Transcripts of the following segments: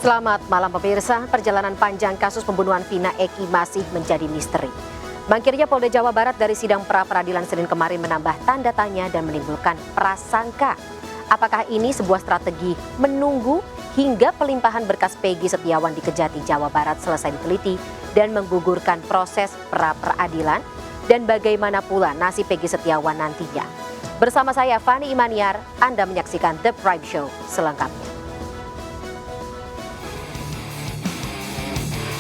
Selamat malam pemirsa, perjalanan panjang kasus pembunuhan Vina Eki masih menjadi misteri. Mangkirnya Polda Jawa Barat dari sidang pra-peradilan Senin kemarin menambah tanda tanya dan menimbulkan prasangka. Apakah ini sebuah strategi menunggu hingga pelimpahan berkas Peggy Setiawan di Kejati, Jawa Barat selesai diteliti dan menggugurkan proses pra-peradilan? Dan bagaimana pula nasib Peggy Setiawan nantinya? Bersama saya Fani Imaniar, Anda menyaksikan The Prime Show selengkapnya.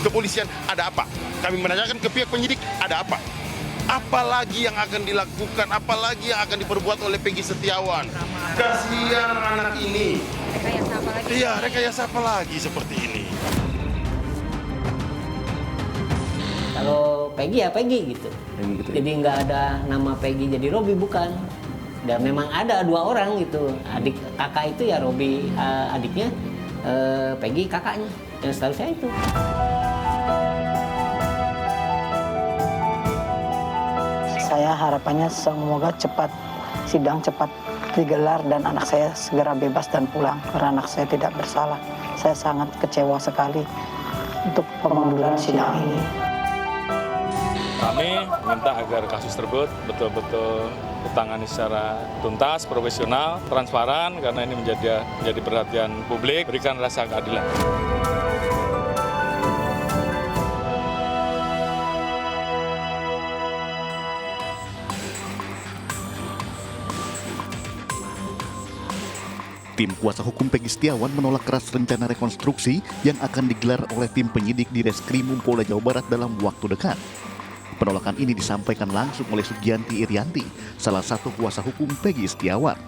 Kepolisian ada apa? Kami menanyakan ke pihak penyidik ada apa? Apalagi yang akan dilakukan, apalagi yang akan diperbuat oleh Peggy Setiawan? Kasihan anak ini. Rekayasa apa lagi? Iya, rekayasa apa lagi seperti ini? Kalau Peggy ya Peggy gitu. Jadi nggak ada nama Peggy jadi Robi, bukan. Dan memang ada dua orang gitu. Adik kakak itu ya Robi adiknya, Peggy kakaknya. Yang setahu saya itu. Saya harapannya semoga sidang cepat digelar dan anak saya segera bebas dan pulang karena anak saya tidak bersalah. Saya sangat kecewa sekali untuk pemunduran sidang ini. Kami minta agar kasus tersebut betul-betul ditangani secara tuntas, profesional, transparan karena ini menjadi perhatian publik, berikan rasa keadilan. Tim kuasa hukum Peggy Setiawan menolak keras rencana rekonstruksi yang akan digelar oleh tim penyidik di Reskrimum Polda Jawa Barat dalam waktu dekat. Penolakan ini disampaikan langsung oleh Sugianti Irianti, salah satu kuasa hukum Peggy Setiawan.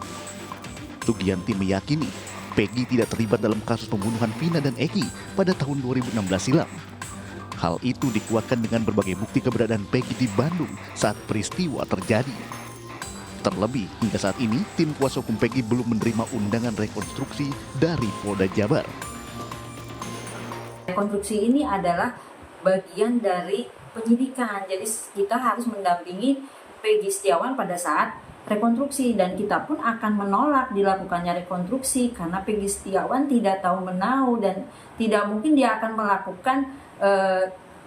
Sugianti meyakini Peggy tidak terlibat dalam kasus pembunuhan Vina dan Eki pada tahun 2016 silam. Hal itu dikuatkan dengan berbagai bukti keberadaan Peggy di Bandung saat peristiwa terjadi. Terlebih, hingga saat ini, tim kuasa hukum Peggy belum menerima undangan rekonstruksi dari Polda Jabar. Rekonstruksi ini adalah bagian dari penyidikan, jadi kita harus mendampingi Peggy Setiawan pada saat rekonstruksi dan kita pun akan menolak dilakukannya rekonstruksi karena Peggy Setiawan tidak tahu menahu dan tidak mungkin dia akan melakukan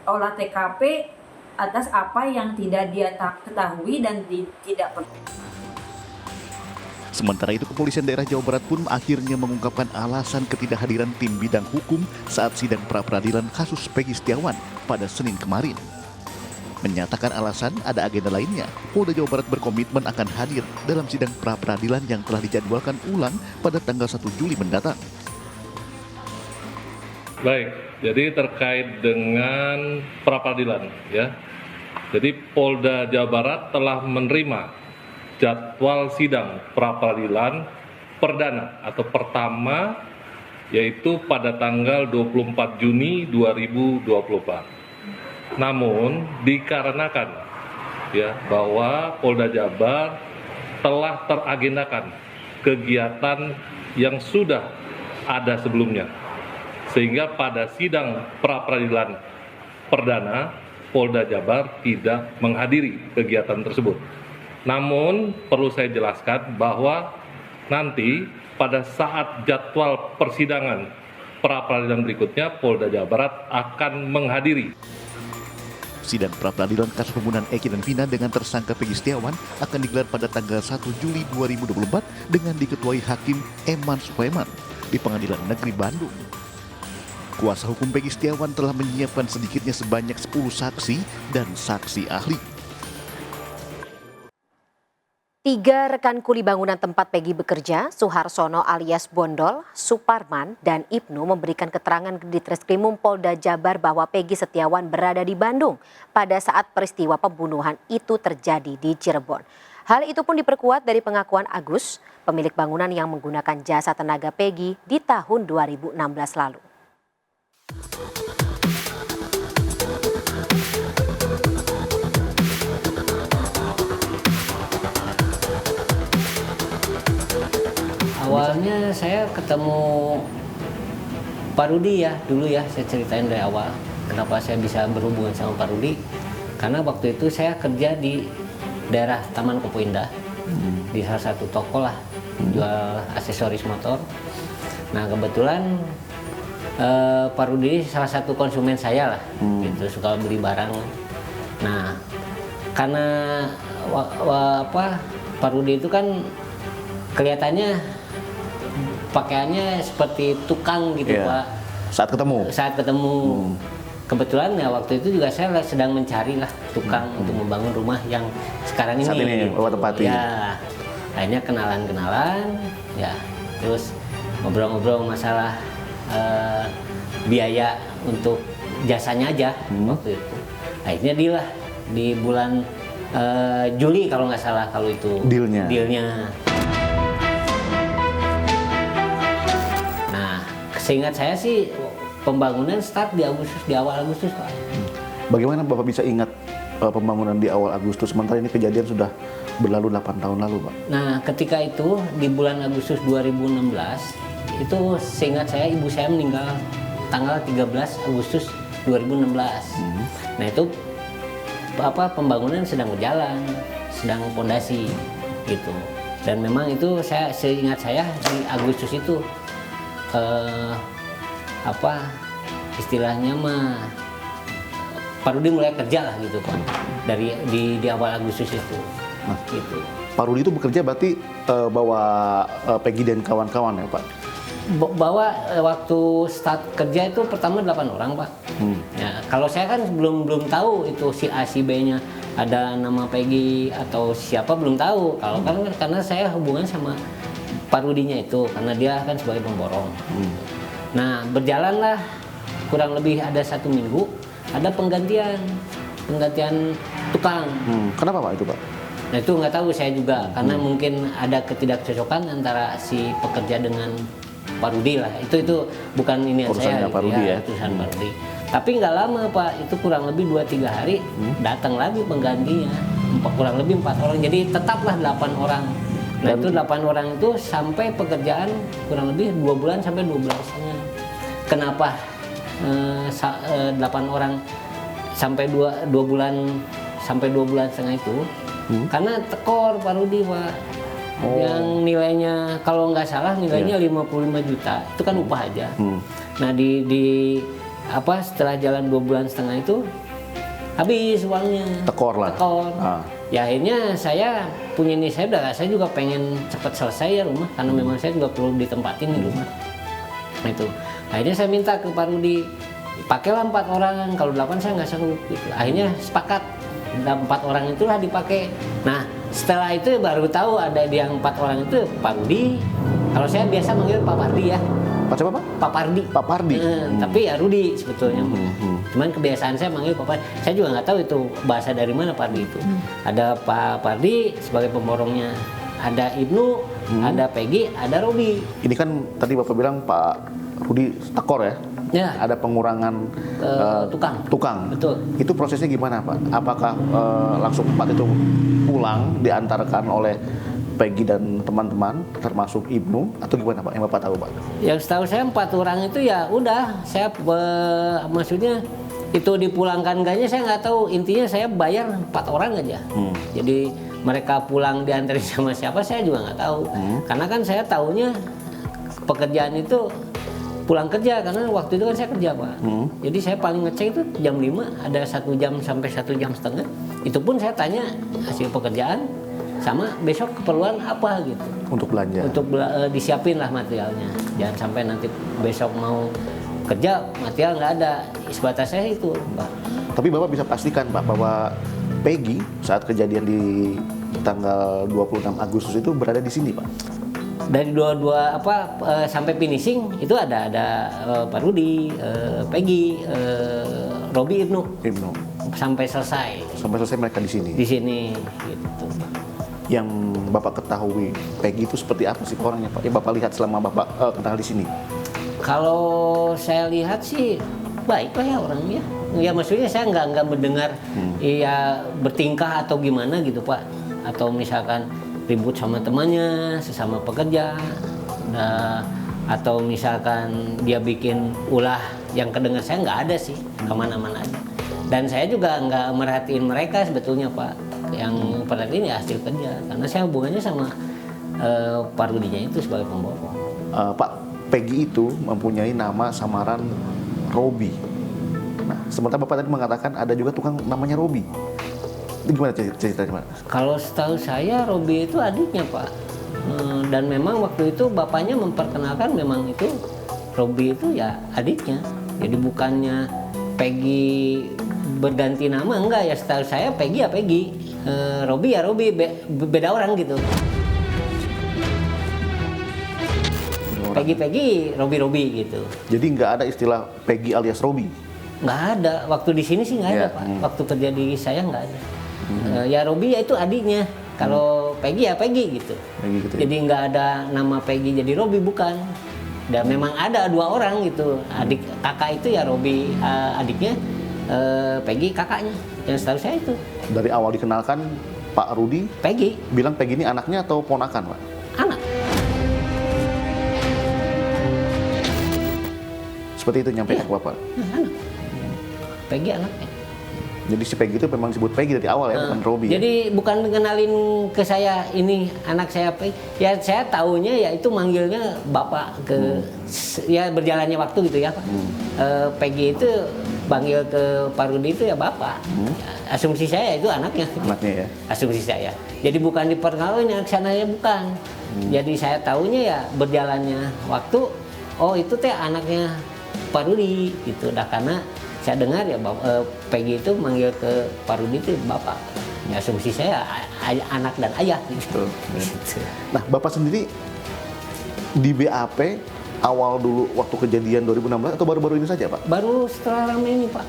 olah TKP atas apa yang tidak dia ketahui dan tidak perlu. Sementara itu, kepolisian daerah Jawa Barat pun akhirnya mengungkapkan alasan ketidakhadiran tim bidang hukum saat sidang pra-peradilan kasus Peggy Setiawan pada Senin kemarin. Menyatakan alasan ada agenda lainnya, Polda Jawa Barat berkomitmen akan hadir dalam sidang pra-peradilan yang telah dijadwalkan ulang pada tanggal 1 Juli mendatang. Baik, jadi terkait dengan pra-peradilan ya. Jadi Polda Jawa Barat telah menerima jadwal sidang pra-peradilan perdana atau pertama yaitu pada tanggal 24 Juni 2024. Namun dikarenakan ya bahwa Polda Jabar telah teragendakan kegiatan yang sudah ada sebelumnya. Sehingga pada sidang pra-peradilan perdana Polda Jabar tidak menghadiri kegiatan tersebut. Namun perlu saya jelaskan bahwa nanti pada saat jadwal persidangan pra-peradilan berikutnya Polda Jawa Barat akan menghadiri. Sidang pra-peradilan kasus pembunuhan Eki dan Vina dengan tersangka Peggy Setiawan akan digelar pada tanggal 1 Juli 2024 dengan diketuai Hakim Eman Suheman di Pengadilan Negeri Bandung. Kuasa hukum Peggy Setiawan telah menyiapkan sedikitnya sebanyak 10 saksi dan saksi ahli. 3 rekan kuli bangunan tempat Peggy bekerja, Suharsono alias Bondol, Suparman, dan Ibnu memberikan keterangan di Reskrimum Polda Jabar bahwa Peggy Setiawan berada di Bandung pada saat peristiwa pembunuhan itu terjadi di Cirebon. Hal itu pun diperkuat dari pengakuan Agus, pemilik bangunan yang menggunakan jasa tenaga Peggy di tahun 2016 lalu. Awalnya saya ketemu Pak Rudi ya, dulu ya saya ceritain dari awal. Kenapa saya bisa berhubungan sama Pak Rudi? Karena waktu itu saya kerja di daerah Taman Kopo Indah, di salah satu toko lah, jual aksesoris motor. Nah kebetulan Pak Rudi salah satu konsumen saya lah, gitu, suka beli barang. Nah, karena Pak Rudi itu kan kelihatannya pakaiannya seperti tukang gitu, Pak. Saat ketemu? Saat ketemu. Kebetulan ya waktu itu juga saya sedang mencari lah tukang untuk membangun rumah yang sekarang ini. Saat ini Bapak tempati. Ya, akhirnya kenalan, ya, terus ngobrol-ngobrol masalah biaya untuk jasanya aja waktu itu. Akhirnya deal lah di bulan Juli kalau nggak salah kalau itu dealnya. Nah, seingat saya sih pembangunan start di awal Agustus, Pak. Bagaimana Bapak bisa ingat pembangunan di awal Agustus, sementara ini kejadian sudah berlalu 8 tahun lalu, Pak? Nah, ketika itu di bulan Agustus 2016, itu seingat saya ibu saya meninggal tanggal 13 Agustus 2016. Nah, itu pembangunan sedang berjalan, sedang pondasi gitu. Dan memang itu seingat saya di Agustus itu istilahnya mah Pak Rudi mulai kerja lah gitu, Pak, dari di awal Agustus itu. Nah, gitu. Pak Rudi itu bekerja berarti bawa Peggy dan kawan-kawan ya, Pak? Bawa waktu start kerja itu pertama 8 orang, Pak. Ya, kalau saya kan belum tahu itu si A si B-nya ada nama Peggy atau siapa, belum tahu. Kalau karena saya hubungan sama Pak Rudinya itu karena dia kan sebagai pemborong. Nah, berjalanlah kurang lebih ada 1 minggu, ada penggantian tukang. Kenapa, Pak, itu, Pak? Nah, itu nggak tahu saya juga, karena mungkin ada ketidakcocokan antara si pekerja dengan Pak Rudi lah. Itu bukan ini saya, Pak Rudi ya. urusan Pak Rudi. Tapi nggak lama, Pak, itu kurang lebih 2-3 hari datang lagi penggantinya, kurang lebih 4 orang. Jadi tetaplah 8 orang. Nah, itu 8 orang itu sampai pekerjaan kurang lebih 2 bulan sampai 2 bulan setengah. Kenapa 8 orang sampai 2 bulan sampai 2 bulan setengah itu? Karena tekor Pak Rudi, Pak. Yang nilainya kalau nggak salah nilainya 55 juta. Itu kan upah aja. Nah, setelah jalan 2 bulan setengah itu habis uangnya. Tekor lah. Ya akhirnya saya punya ini, saya juga pengen cepat selesai ya rumah, karena memang saya juga perlu ditempatin di rumah. Nah, itu akhirnya saya minta ke Pak Rudi, pakailah 4 orang, kalau 8 saya nggak sanggup gitu. Akhirnya sepakat 4 orang itulah dipakai. Nah, setelah itu baru tahu ada yang 4 orang itu Pak Rudi. Kalau saya biasa manggil Pak Pardi ya. Pak siapa, Pak? Pak Pardi. Pak Pardi. Tapi ya Rudi sebetulnya. Cuman kebiasaan saya manggil Pak Pardi. Saya juga nggak tahu itu bahasa dari mana Pardi itu. Ada Pak Pardi sebagai pemborongnya. Ada Ibnu, ada Peggy, ada Robi. Ini kan tadi Bapak bilang Pak Rudi tekor ya? Ya. Ada pengurangan tukang. Betul. Itu prosesnya gimana, Pak? Apakah langsung 4 itu pulang diantarkan oleh Peggy dan teman-teman, termasuk Ibnu, atau gimana, Pak? Yang Bapak tahu, Pak? Yang setahu saya 4 orang itu ya udah, saya maksudnya itu dipulangkan enggaknya saya nggak tahu. Intinya saya bayar 4 orang aja. Jadi mereka pulang diantarin sama siapa saya juga nggak tahu. Karena kan saya taunya pekerjaan itu pulang kerja, karena waktu itu kan saya kerja, Pak. Jadi saya paling ngecek itu jam 5, ada 1 jam sampai 1 jam setengah. Itu pun saya tanya hasil pekerjaan sama besok keperluan apa gitu. Untuk belanja. Untuk disiapin lah materialnya. Jangan sampai nanti besok mau kerja material nggak ada. Sebatas saya itu, Pak. Tapi Bapak bisa pastikan, Pak, bahwa Peggy saat kejadian di tanggal 26 Agustus itu berada di sini, Pak? Dari sampai finishing itu ada Pak Rudi, Peggy, Robi, Ibnu sampai selesai. Sampai selesai mereka di sini. Di sini, gitu. Yang Bapak ketahui Peggy itu seperti apa sih orangnya, Pak? Yang Bapak lihat selama Bapak kenal di sini? Kalau saya lihat sih baik lah ya orangnya. Ya maksudnya saya nggak mendengar ya bertingkah atau gimana gitu, Pak. Atau misalkan ribut sama temannya, sesama pekerja, atau misalkan dia bikin ulah yang kedengar, saya nggak ada sih, kemana-mana aja. Dan saya juga nggak merhatiin mereka sebetulnya, Pak. Yang perhatiin ya hasil kerja, karena saya hubungannya sama Pak Rudinya itu sebagai pemborong. Pak, Peggy itu mempunyai nama samaran Robi. Nah, sementara Bapak tadi mengatakan ada juga tukang namanya Robi. Itu gimana ceritanya, Pak? Kalau setahu saya Robi itu adiknya, Pak. Dan memang waktu itu bapaknya memperkenalkan memang itu Robi itu ya adiknya. Jadi bukannya Peggy berganti nama, enggak ya, setahu saya Peggy ya Peggy. Robi ya Robi, beda orang gitu. Peggy, Robi gitu. Jadi nggak ada istilah Peggy alias Robi? Nggak ada. Waktu di sini sih nggak ada, Pak. Waktu kerja di saya nggak ada. Ya Robi ya itu adiknya. Kalau Peggy ya Peggy gitu. Gitu ya? Jadi nggak ada nama Peggy jadi Robi, bukan. Dan memang ada 2 orang gitu. Adik kakak itu ya Robi adiknya, Peggy kakaknya. Yang setahu saya itu. Dari awal dikenalkan Pak Rudi Peggy. bilang Peggy ini anaknya atau ponakan, Pak? Anak. Seperti itu nyampe ke Bapak. Anak. Peggy anaknya. Jadi si Peggy itu memang disebut Peggy dari awal ya, bukan Robi. Jadi bukan kenalin ke saya ini anak saya Peggy. Ya saya taunya ya itu manggilnya bapak ke ya berjalannya waktu gitu ya Pak. Peggy itu panggil ke Pak Rudi itu ya bapak. Asumsi saya itu anaknya. Anaknya ya. Asumsi saya. Jadi bukan diperkenalkan anak sananya, bukan. Jadi saya taunya ya berjalannya waktu, oh itu teh anaknya Pak Rudi gitu. Dah karena saya dengar ya Peggy itu manggil ke Pak Rudi itu bapak. Ya, asumsi saya anak dan ayah gitu. Nah, Bapak sendiri di BAP awal dulu waktu kejadian 2016 atau baru-baru ini saja, Pak? Baru setelah ramai ini, Pak.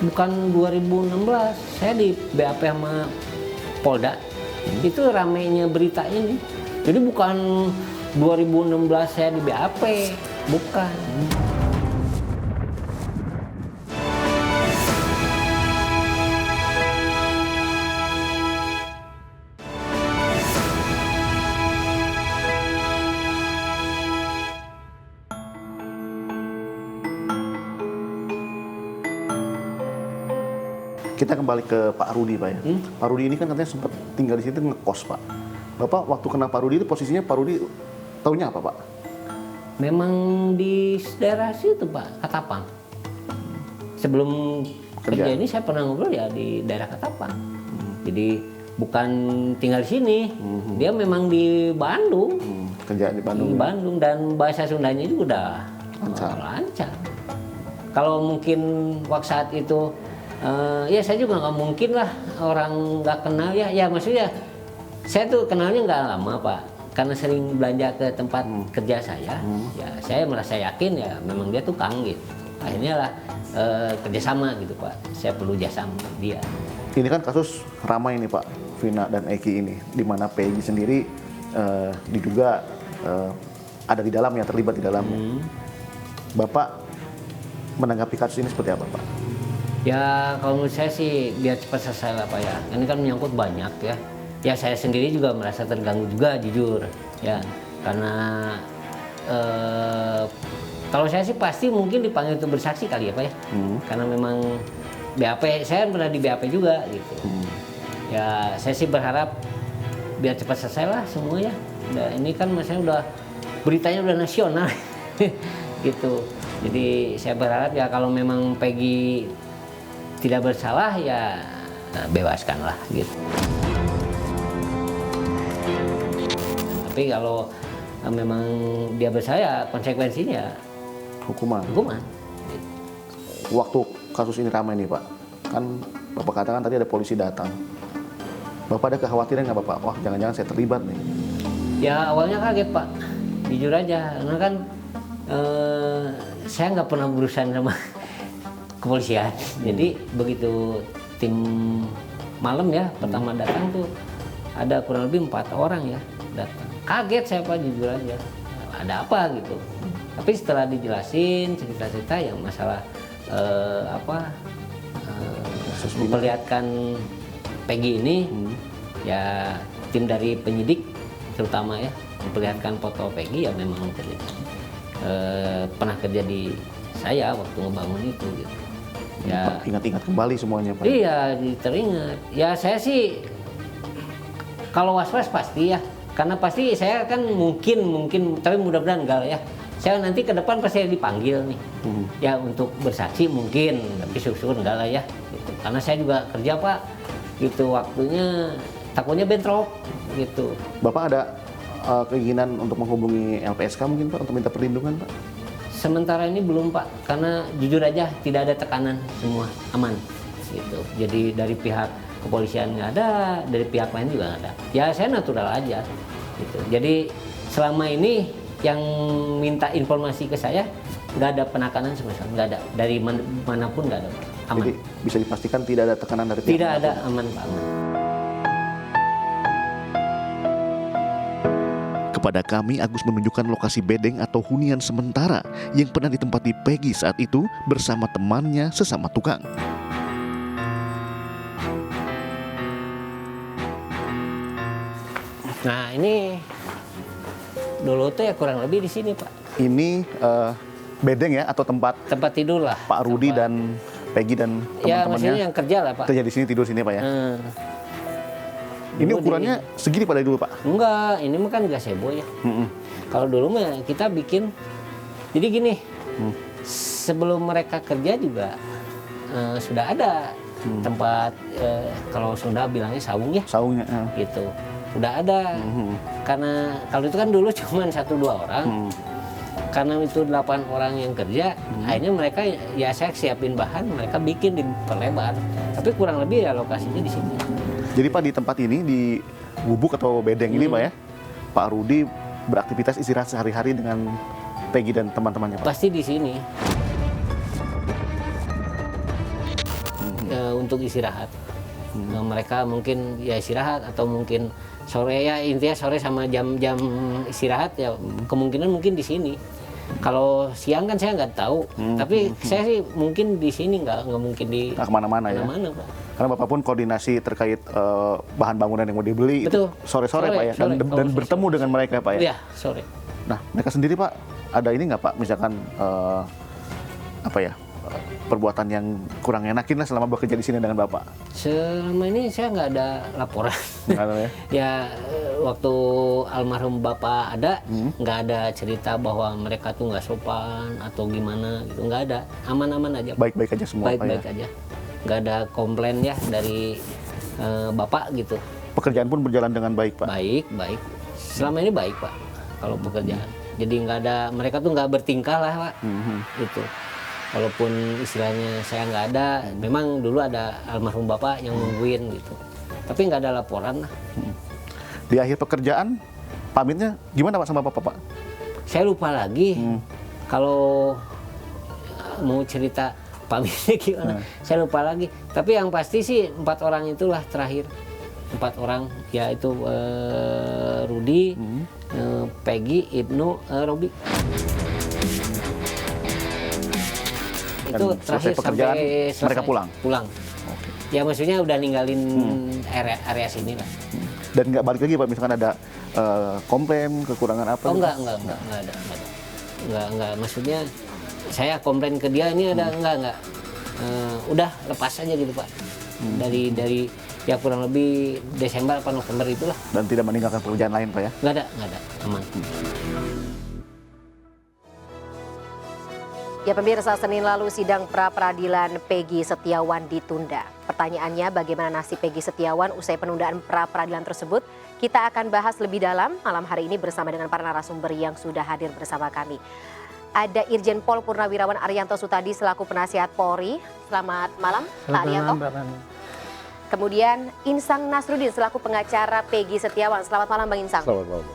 Bukan 2016. Saya di BAP sama Polda. Itu ramainya berita ini. Jadi bukan 2016 saya di BAP, bukan. Kita kembali ke Pak Rudi, Pak ya. Pak Rudi ini kan katanya sempat tinggal di situ ngekos, Pak. Bapak waktu kena Pak Rudi itu posisinya Pak Rudi taunya apa, Pak? Memang di daerah situ, Pak, Katapang. Sebelum kerja ini saya pernah ngobrol ya di daerah Katapang. Jadi bukan tinggal di sini, dia memang di Bandung. Kerja di Bandung. Di Bandung, dan bahasa Sundanya juga udah lancar. Kalau mungkin waktu saat itu ya saya juga nggak mungkin lah orang nggak kenal ya. Ya maksudnya saya tuh kenalnya nggak lama, Pak, karena sering belanja ke tempat kerja saya. Ya saya merasa yakin ya memang dia tukang gitu. Akhirnya lah kerjasama gitu, Pak. Saya perlu jasa sama dia. Ini kan kasus ramai nih, Pak, Vina dan Eki ini, di mana Peggy sendiri diduga ada di dalamnya, terlibat di dalamnya. Bapak menanggapi kasus ini seperti apa, Pak? Ya kalau menurut saya sih biar cepat selesai lah, Pak ya. Ini kan menyangkut banyak ya. Ya saya sendiri juga merasa terganggu juga, jujur ya. Karena kalau saya sih pasti mungkin dipanggil untuk bersaksi kali ya, Pak ya. Karena memang BAP, saya pernah di BAP juga gitu. Ya saya sih berharap biar cepat selesai lah semua ya. Ini kan maksudnya udah beritanya udah nasional gitu. Jadi saya berharap ya kalau memang Peggy tidak bersalah ya bebaskanlah gitu. Tapi kalau memang dia bersalah ya konsekuensinya Hukuman. Waktu kasus ini ramai nih, Pak, kan Bapak katakan tadi ada polisi datang. Bapak ada kekhawatiran nggak, Bapak? Wah, jangan-jangan saya terlibat nih. Ya awalnya kaget, Pak, jujur aja, karena kan saya nggak pernah berurusan sama kepolisian. Jadi begitu tim malam ya pertama datang tuh ada kurang lebih 4 orang ya datang. Kaget saya, Pak, jujur aja. Ada apa gitu. Tapi setelah dijelasin cerita-cerita yang masalah memperlihatkan Peggy ini, ya tim dari penyidik terutama ya memperlihatkan foto Peggy ya memang pernah kerja di saya waktu ngebangun itu gitu. Ya Ingat-ingat kembali semuanya, Pak. iya teringat. Ya saya sih kalau was-was pasti ya, karena pasti saya kan mungkin tapi mudah-mudahan enggak ya. saya nanti ke depan pasti dipanggil nih, ya untuk bersaksi mungkin, tapi syukur enggak lah ya, gitu. Karena saya juga kerja Pak, gitu waktunya takutnya bentrok, gitu. Bapak ada keinginan untuk menghubungi LPSK mungkin Pak untuk minta perlindungan Pak? Sementara ini belum Pak, karena jujur aja tidak ada tekanan, semua aman, gitu. Jadi dari pihak kepolisian nggak ada, dari pihak lain juga nggak ada. Ya saya natural aja, gitu. Jadi selama ini yang minta informasi ke saya nggak ada penekanan sama sekali, nggak ada, dari manapun nggak ada, aman. Jadi bisa dipastikan tidak ada tekanan dari pihak Tidak ada, manapun. aman Pak, aman. Kepada kami, Agus menunjukkan lokasi bedeng atau hunian sementara yang pernah ditempati Peggy saat itu bersama temannya sesama tukang. Nah ini dulu tuh ya kurang lebih di sini Pak. Ini bedeng ya atau tempat Tidur lah. Pak Rudi dan Peggy dan Ya maksudnya teman-temannya yang kerja lah Pak. kerja di sini, tidur sini Pak ya? Ini Dulu ukurannya segini pada dulu Pak? Enggak, ini mah kan gazebo ya. Kalau dulu mah kita bikin, jadi gini, sebelum mereka kerja juga sudah ada tempat, kalau Sunda bilangnya saung ya, Saungnya. gitu. Udah ada, karena kalau itu kan dulu cuma 1-2 orang, karena itu 8 orang yang kerja, akhirnya mereka ya saya siapin bahan, mereka bikin diperlebar. Tapi kurang lebih ya lokasinya di sini. Jadi Pak di tempat ini, di gubuk atau bedeng ini Pak ya, Pak Rudi beraktivitas istirahat sehari-hari dengan Peggy dan teman-temannya Pak? Pasti di sini. Untuk istirahat. Mereka mungkin ya istirahat atau mungkin sore, ya intinya sore sama jam-jam istirahat ya kemungkinan mungkin di sini. Kalau siang kan saya nggak tahu, tapi saya sih mungkin di sini nggak mungkin di Nggak kemana-mana ya? mana Pak. Karena Bapak pun koordinasi terkait bahan bangunan yang mau dibeli Betul. itu sore-sore Pak ya? Sore. Dan Kalau bertemu dengan mereka Pak ya? Iya, sore. Nah mereka sendiri Pak, ada ini nggak Pak, misalkan apa ya, perbuatan yang kurang enakin lah selama bekerja di sini dengan Bapak? Selama ini saya nggak ada laporan. Nggak ada ya? Ya waktu almarhum Bapak ada, nggak ada cerita bahwa mereka tuh nggak sopan atau gimana gitu, nggak ada, aman-aman aja. Baik-baik aja semua Pak Baik-baik ya? aja, nggak ada komplain ya dari Bapak gitu. Pekerjaan pun berjalan dengan baik Pak? Baik. Selama ini baik Pak, kalau pekerjaan. Jadi nggak ada, mereka tuh nggak bertingkah lah Pak, gitu. Walaupun istilahnya saya nggak ada, memang dulu ada almarhum Bapak yang nungguin gitu. Tapi nggak ada laporan lah. Di akhir pekerjaan, pamitnya gimana Pak sama Bapak Pak? Saya lupa lagi kalau mau cerita pamitnya gimana. Saya lupa lagi. Tapi yang pasti sih 4 orang itulah terakhir. 4 orang, yaitu Rudi, Peggy, Ibnu, Robi. Dan Itu selesai terakhir pekerjaan, sampai selesai. mereka pulang? Pulang. Ya maksudnya udah ninggalin area sini lah. Dan nggak balik lagi Pak, misalkan ada komplain, kekurangan apa? Oh gitu? enggak ada. Enggak, maksudnya saya komplain ke dia ini ada enggak. Udah lepas aja gitu Pak. Dari ya kurang lebih Desember atau November itulah. Dan tidak meninggalkan pekerjaan lain Pak ya? Enggak ada, aman. Ya pemirsa, Senin lalu sidang pra-peradilan Peggy Setiawan ditunda. Pertanyaannya bagaimana nasib Peggy Setiawan usai penundaan pra-peradilan tersebut? Kita akan bahas lebih dalam malam hari ini bersama dengan para narasumber yang sudah hadir bersama kami. Ada Irjen Pol Purnawirawan Arianto Sutadi selaku penasihat Polri. Selamat malam Pak Arianto. Kemudian Insang Nasruddin selaku pengacara Peggy Setiawan. Selamat malam Bang Insang. Selamat malam.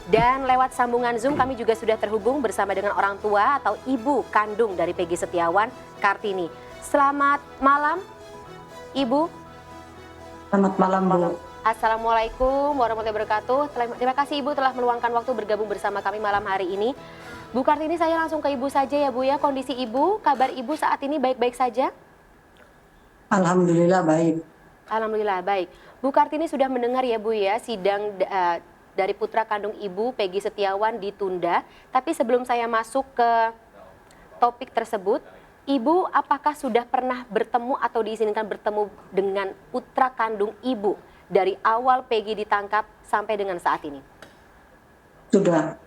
Dan lewat sambungan Zoom kami juga sudah terhubung bersama dengan orang tua atau ibu kandung dari Peggy Setiawan, Kartini. Selamat malam, Ibu. Selamat malam, Bu. Assalamualaikum warahmatullahi wabarakatuh. Terima kasih Ibu telah meluangkan waktu bergabung bersama kami malam hari ini. Bu Kartini, saya langsung ke Ibu saja ya Bu ya. Kondisi Ibu, kabar Ibu saat ini baik-baik saja? Alhamdulillah baik. Alhamdulillah baik. Bu Kartini sudah mendengar ya Bu ya, sidang dari putra kandung Ibu Peggy Setiawan ditunda. Tapi sebelum saya masuk ke topik tersebut, Ibu apakah sudah pernah bertemu atau diizinkan bertemu dengan putra kandung Ibu dari awal Peggy ditangkap sampai dengan saat ini? Sudah.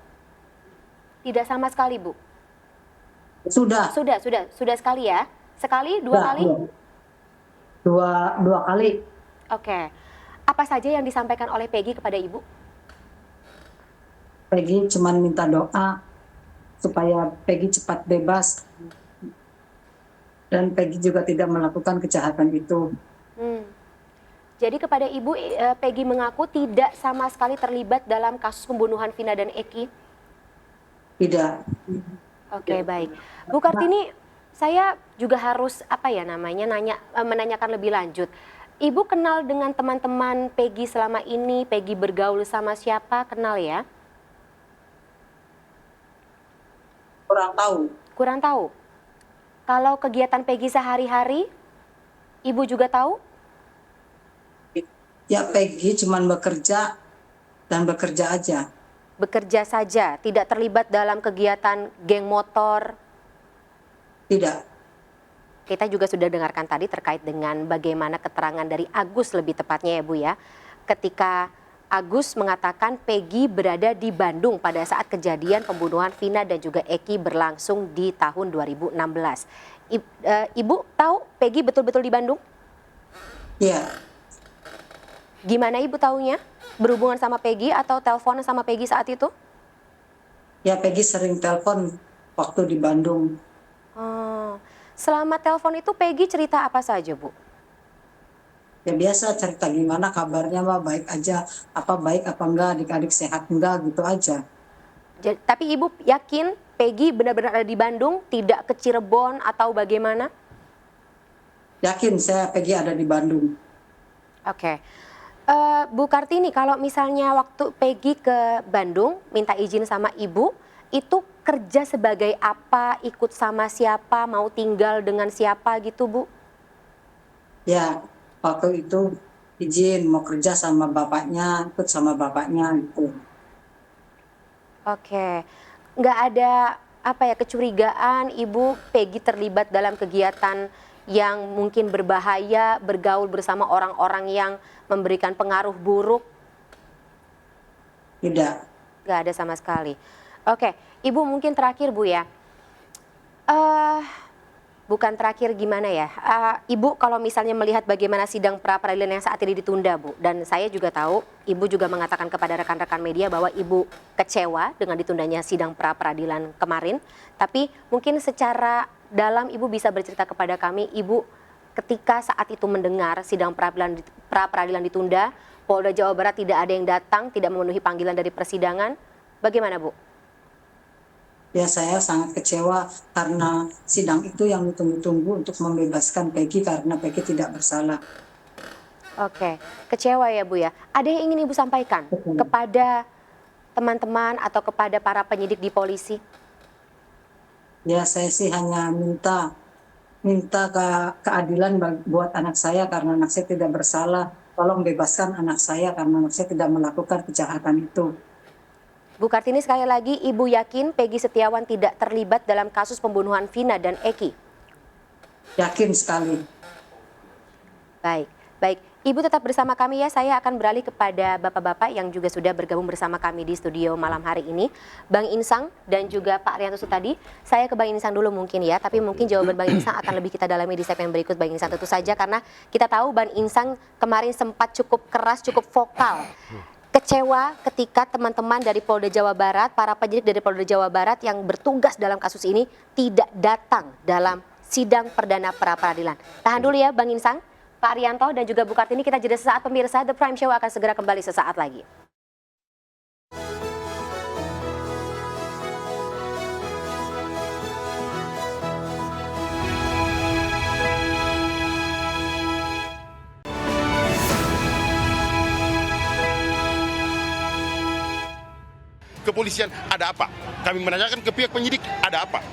Tidak sama sekali, Bu. Sudah. Sudah sekali ya? Sekali, dua kali? Dua kali. Oke. Apa saja yang disampaikan oleh Peggy kepada Ibu? Peggy cuma minta doa supaya Peggy cepat bebas. Dan Peggy juga tidak melakukan kejahatan itu. Jadi kepada Ibu, Peggy mengaku tidak sama sekali terlibat dalam kasus pembunuhan Vina dan Eki? Tidak. Oke, baik. Bu Kartini, saya juga harus menanyakan lebih lanjut. Ibu kenal dengan teman-teman Peggy selama ini? Peggy bergaul sama siapa? Kenal ya? Kurang tahu. Kalau kegiatan Peggy sehari-hari, Ibu juga tahu? Ya, Peggy cuma bekerja dan bekerja aja. Bekerja saja, tidak terlibat dalam kegiatan geng motor? Tidak. Kita juga sudah dengarkan tadi terkait dengan bagaimana keterangan dari Agus lebih tepatnya ya Bu ya. Ketika Agus mengatakan Peggy berada di Bandung pada saat kejadian pembunuhan Vina dan juga Eki berlangsung di tahun 2016. Ibu tahu Peggy betul-betul di Bandung? Iya. Gimana Ibu taunya? Berhubungan sama Peggy atau telepon sama Peggy saat itu? Ya, Peggy sering telepon waktu di Bandung. Selama telepon itu Peggy cerita apa saja, Bu? Ya biasa cerita gimana kabarnya, Mbak, baik aja, baik apa enggak, adik-adik sehat enggak, gitu aja. Tapi Ibu yakin Peggy benar-benar ada di Bandung, tidak ke Cirebon atau bagaimana? Yakin saya Peggy ada di Bandung. Oke. Bu Kartini, kalau misalnya waktu Peggy ke Bandung, minta izin sama Ibu, itu kerja sebagai apa, ikut sama siapa, mau tinggal dengan siapa gitu, Bu? Ya, waktu itu izin mau kerja sama bapaknya, ikut sama bapaknya gitu. Oke. Nggak ada kecurigaan Ibu Peggy terlibat dalam kegiatan yang mungkin berbahaya, bergaul bersama orang-orang yang memberikan pengaruh buruk? Tidak. Nggak ada sama sekali. Oke, Ibu mungkin terakhir Bu ya. Bukan terakhir gimana ya. Ibu kalau misalnya melihat bagaimana sidang pra peradilan yang saat ini ditunda Bu. Dan saya juga tahu Ibu juga mengatakan kepada rekan-rekan media bahwa Ibu kecewa dengan ditundanya sidang pra peradilan kemarin. Tapi mungkin secara dalam Ibu bisa bercerita kepada kami, Ibu ketika saat itu mendengar sidang pra peradilan ditunda, Polda Jawa Barat tidak ada yang datang, tidak memenuhi panggilan dari persidangan. Bagaimana Bu? Ya, saya sangat kecewa karena sidang itu yang ditunggu-tunggu untuk membebaskan Peggy karena Peggy tidak bersalah. Oke, kecewa ya Bu ya. Ada yang ingin Ibu sampaikan kepada teman-teman atau kepada para penyidik di polisi? Ya, saya sih hanya minta keadilan buat anak saya karena anak saya tidak bersalah. Tolong bebaskan anak saya karena anak saya tidak melakukan kejahatan itu. Bu Kartini, sekali lagi Ibu yakin Peggy Setiawan tidak terlibat dalam kasus pembunuhan Vina dan Eki? Yakin sekali. Baik. Ibu tetap bersama kami ya. Saya akan beralih kepada bapak-bapak yang juga sudah bergabung bersama kami di studio malam hari ini. Bang Insang dan juga Pak Rianto Sutadi. Saya ke Bang Insang dulu mungkin ya. Tapi mungkin jawaban Bang Insang akan lebih kita dalami di segmen berikut Bang Insang tentu saja. Karena kita tahu Bang Insang kemarin sempat cukup keras, cukup vokal. Kecewa ketika teman-teman dari Polda Jawa Barat, para penyidik dari Polda Jawa Barat yang bertugas dalam kasus ini tidak datang dalam sidang perdana pra peradilan. Tahan dulu ya Bang Insang, Pak Rianto dan juga Bu Kartini, kita jeda sesaat pemirsa. The Prime Show akan segera kembali sesaat lagi. Kepolisian, ada apa? Kami menanyakan ke pihak penyidik, ada apa?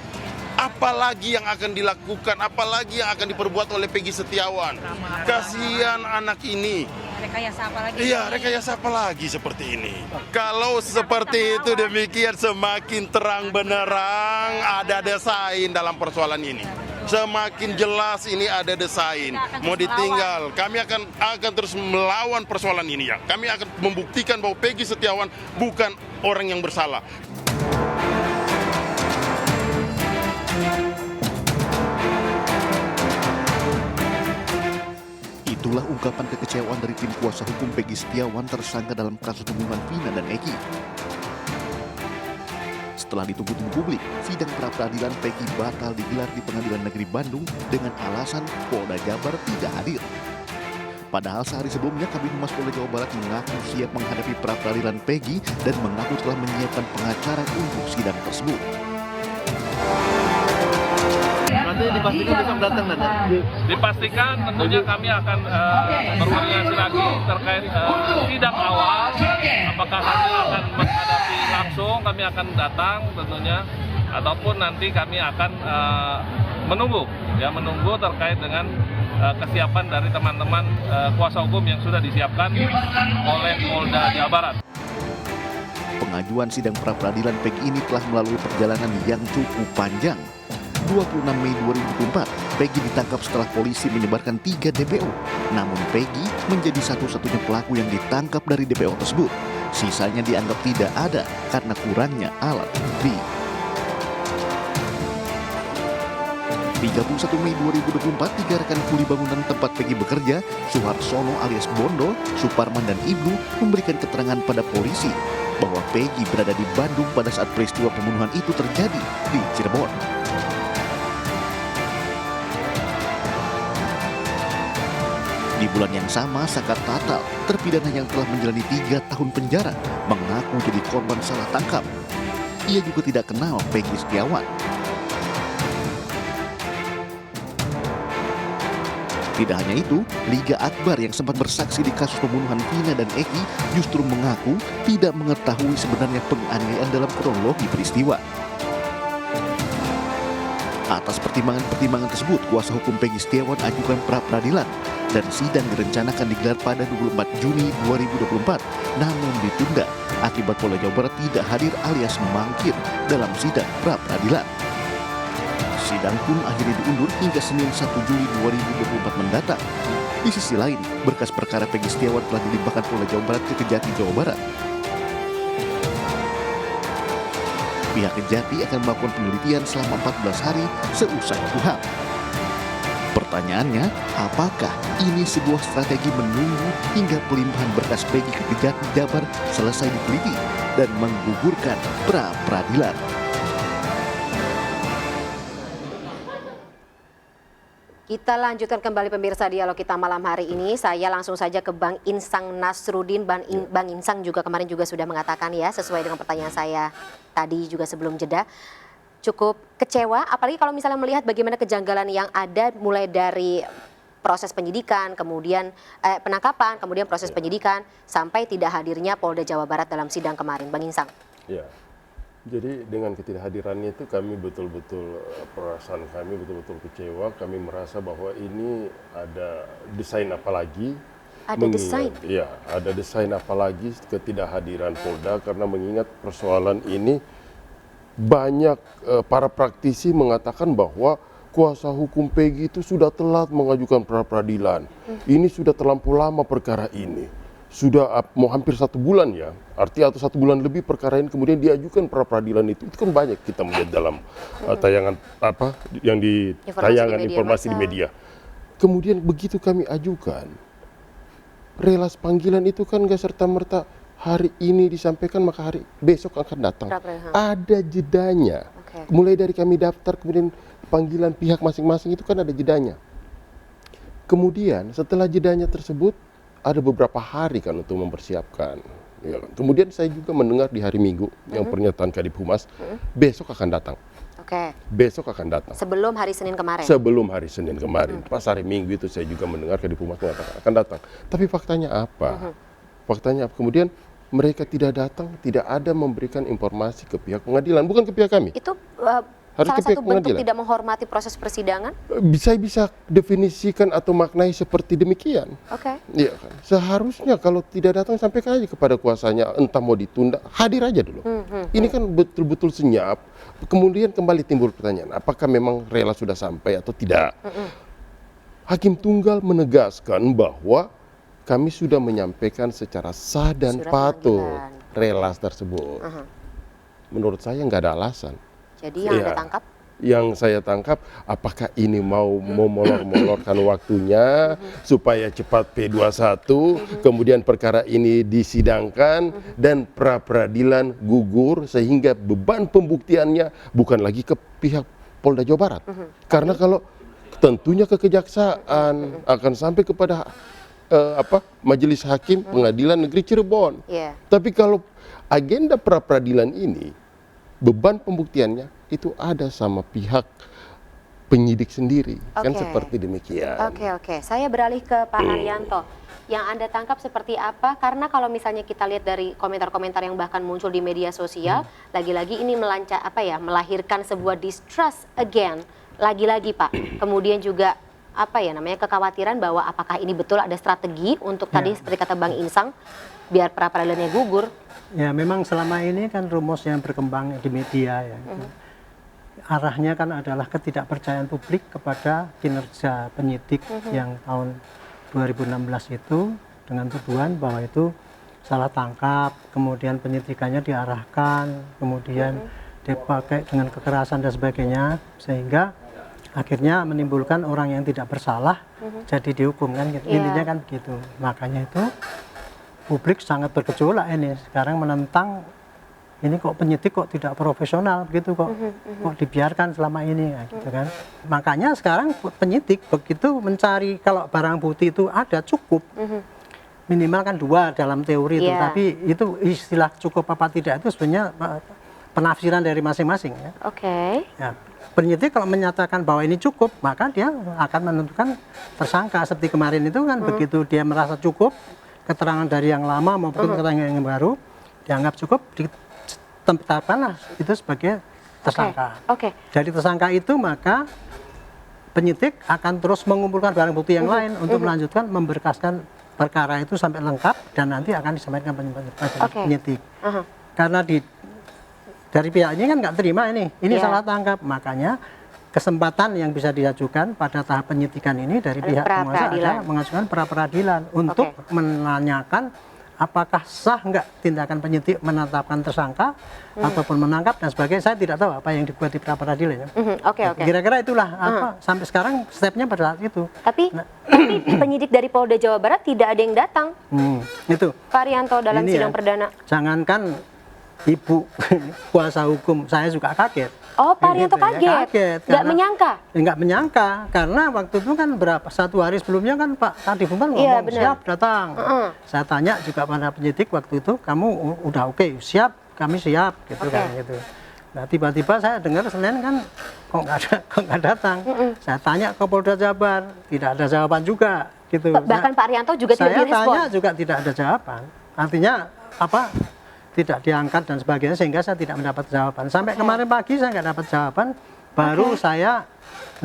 Apalagi yang akan dilakukan, apalagi yang akan diperbuat oleh Peggy Setiawan? Kasihan anak ini. Rekayasa apa lagi? Iya, rekayasa apa lagi seperti ini? Kalau seperti itu demikian semakin terang benerang ada desain dalam persoalan ini. Semakin jelas ini ada desain. Mau ditinggal, kami akan terus melawan persoalan ini ya. Kami akan membuktikan bahwa Peggy Setiawan bukan orang yang bersalah. Itulah ungkapan kekecewaan dari tim kuasa hukum Peggy Setiawan tersangka dalam kasus pembunuhan Vina dan Eki. Setelah ditunggu-tunggu publik, sidang pra-peradilan Peggy batal digelar di Pengadilan Negeri Bandung dengan alasan Polda Jabar tidak hadir. Padahal sehari sebelumnya Kabid Humas Polda Jawa Barat mengaku siap menghadapi pra-peradilan Peggy dan mengaku telah menyiapkan pengacara untuk sidang tersebut. Nanti dipastikan besok datang dan Dipastikan tentunya kami akan berkoordinasi lagi terkait sidang awal, apakah hasil akan menghadapi langsung, kami akan datang tentunya, ataupun nanti kami akan menunggu terkait dengan kesiapan dari teman-teman kuasa hukum yang sudah disiapkan oleh Polda Jawa Barat. Pengajuan sidang pra-peradilan Peggy ini telah melalui perjalanan yang cukup panjang. 26 Mei 2024, Peggy ditangkap setelah polisi menyebarkan 3 DPO. Namun Peggy menjadi satu-satunya pelaku yang ditangkap dari DPO tersebut. Sisanya dianggap tidak ada karena kurangnya alat bukti. 31 Mei 2024, 3 rekan kuli bangunan tempat Peggy bekerja, Suharsono alias Bondo, Suparman dan Ibnu memberikan keterangan pada polisi bahwa Peggy berada di Bandung pada saat peristiwa pembunuhan itu terjadi di Cirebon. Di bulan yang sama, Sakar Tatal, terpidana yang telah menjalani 3 tahun penjara, mengaku jadi korban salah tangkap. Ia juga tidak kenal Peggy Setiawan. Tidak hanya itu, Liga Akbar yang sempat bersaksi di kasus pembunuhan Vina dan Eki justru mengaku tidak mengetahui sebenarnya penganiayaan dalam kronologi peristiwa. Atas pertimbangan-pertimbangan tersebut, kuasa hukum Peggy Setiawan ajukan pra-peradilan dan sidang direncanakan digelar pada 24 Juni 2024, namun ditunda akibat Polda Jawa Barat tidak hadir alias mangkir dalam sidang pra-peradilan. Sidang pun akhirnya diundur hingga Senin 1 Juli 2024 mendatang. Di sisi lain, berkas perkara Peggy Setiawan telah dilimpahkan Polda Jawa Barat ke Kejati Jawa Barat. Pihak Kejati akan melakukan penelitian selama 14 hari seusai Tuhan. Pertanyaannya, apakah ini sebuah strategi menunggu hingga pelimpahan berkas Peggy ke Kejati Jabar selesai diteliti dan menggugurkan pra-peradilan? Kita lanjutkan kembali pemirsa dialog kita malam hari ini. Saya langsung saja ke Bang Insang Nasruddin. Bang Insang juga kemarin juga sudah mengatakan ya, sesuai dengan pertanyaan saya tadi juga sebelum jeda, cukup kecewa, apalagi kalau misalnya melihat bagaimana kejanggalan yang ada mulai dari proses penyidikan, kemudian penangkapan, kemudian proses penyidikan, sampai tidak hadirnya Polda Jawa Barat dalam sidang kemarin. Bang Insang. Ya, jadi dengan ketidakhadirannya itu kami betul-betul, perasaan kami betul-betul kecewa. Kami merasa bahwa ini ada desain apa lagi. Ada desain? Ya, ada desain apa lagi ketidakhadiran Polda, karena mengingat persoalan ini banyak para praktisi mengatakan bahwa kuasa hukum Peggy itu sudah telat mengajukan pra-peradilan. Ini sudah terlampau lama perkara ini. Sudah mau hampir 1 bulan ya, artinya atau 1 bulan lebih perkara ini kemudian diajukan pra-peradilan itu kan banyak kita melihat dalam tayangan apa yang di tayangan informasi di media. Kemudian begitu kami ajukan, relas panggilan itu kan nggak serta-merta hari ini disampaikan maka hari besok akan datang. Ada jedanya. Mulai dari kami daftar kemudian panggilan pihak masing-masing itu kan ada jedanya. Kemudian setelah jedanya tersebut ada beberapa hari kan untuk mempersiapkan. Ya kan? Kemudian saya juga mendengar di hari Minggu yang pernyataan Kadif Humas besok akan datang. Besok akan datang. Sebelum hari Senin kemarin. Sebelum hari Senin kemarin. Pas hari Minggu itu saya juga mendengar Kadif Humas mengatakan akan datang. Tapi faktanya apa? Faktanya kemudian mereka tidak datang, tidak ada memberikan informasi ke pihak pengadilan, bukan ke pihak kami. Itu harus salah ke satu pihak bentuk pengadilan. tidak menghormati proses persidangan? Bisa definisikan atau maknai seperti demikian. Iya kan. Seharusnya kalau tidak datang sampaikan aja kepada kuasanya, entah mau ditunda, hadir aja dulu. Ini kan betul-betul senyap. Kemudian kembali timbul pertanyaan, apakah memang rela sudah sampai atau tidak? Hakim Tunggal menegaskan bahwa kami sudah menyampaikan secara sah dan patut relas tersebut. Menurut saya nggak ada alasan. Jadi yang Anda tangkap? yang saya tangkap, apakah ini mau memolor-molorkan waktunya supaya cepat P21, kemudian perkara ini disidangkan dan pra-peradilan gugur sehingga beban pembuktiannya bukan lagi ke pihak Polda Jawa Barat. Karena kalau tentunya ke kejaksaan akan sampai kepada Majelis Hakim Pengadilan Negeri Cirebon. Tapi kalau agenda pra-peradilan ini beban pembuktiannya itu ada sama pihak penyidik sendiri, kan seperti demikian. Oke. Saya beralih ke Pak Haryanto. Yang Anda tangkap seperti apa? Karena kalau misalnya kita lihat dari komentar-komentar yang bahkan muncul di media sosial, lagi-lagi ini melahirkan sebuah distrust again. Lagi-lagi Pak. Kemudian juga kekhawatiran bahwa apakah ini betul ada strategi untuk tadi seperti kata Bang Insang biar pra-peradilannya gugur. Ya memang selama ini kan rumus yang berkembang di media ya. Arahnya kan adalah ketidakpercayaan publik kepada kinerja penyidik yang tahun 2016 itu dengan tuduhan bahwa itu salah tangkap, kemudian penyidikannya diarahkan, kemudian dipakai dengan kekerasan dan sebagainya, sehingga akhirnya menimbulkan orang yang tidak bersalah jadi dihukum kan gitu. Intinya kan begitu. Makanya itu publik sangat bergejolak ini sekarang menentang ini kok penyidik kok tidak profesional begitu kok dibiarkan selama ini ya, gitu kan. Makanya sekarang penyidik begitu mencari kalau barang bukti itu ada cukup minimal kan 2 dalam teori itu, tapi itu istilah cukup apa tidak itu sebenarnya penafsiran dari masing-masing ya. Ya, penyidik kalau menyatakan bahwa ini cukup maka dia akan menentukan tersangka. Seperti kemarin itu kan begitu dia merasa cukup keterangan dari yang lama maupun keterangan yang baru dianggap cukup, ditetapkanlah itu sebagai tersangka. Jadi tersangka itu maka penyidik akan terus mengumpulkan barang bukti yang lain untuk melanjutkan memberkaskan perkara itu sampai lengkap dan nanti akan disampaikan penyidik. Karena dari pihak ini kan nggak terima ini salah tangkap, makanya kesempatan yang bisa diajukan pada tahap penyidikan ini dari pihak penguasa adalah mengajukan pra-peradilan untuk menanyakan apakah sah nggak tindakan penyidik menetapkan tersangka ataupun menangkap dan sebagainya. Saya tidak tahu apa yang dibuat di pra-peradilan. Kira-kira itulah sampai sekarang stepnya pada saat itu. Tapi penyidik dari Polda Jawa Barat tidak ada yang datang. Itu Pak Haryanto dalam sidang perdana. Jangankan Ibu kuasa hukum, saya juga kaget. Pak Haryanto kaget? Nggak menyangka? Nggak menyangka, karena waktu itu kan 1 hari sebelumnya kan Pak Kadif Humas ngomong siap datang. Saya tanya juga pada penyidik waktu itu, kamu udah oke, siap, kami siap, gitu kan gitu. Nah tiba-tiba saya dengar Senin kan kok nggak datang. Saya tanya ke Polda Jabar, tidak ada jawaban juga, gitu. Bahkan Pak Haryanto juga tidak direspon. Saya tanya juga tidak ada jawaban. Artinya apa? Tidak diangkat dan sebagainya sehingga saya tidak mendapat jawaban. Sampai kemarin pagi saya nggak dapat jawaban. Baru saya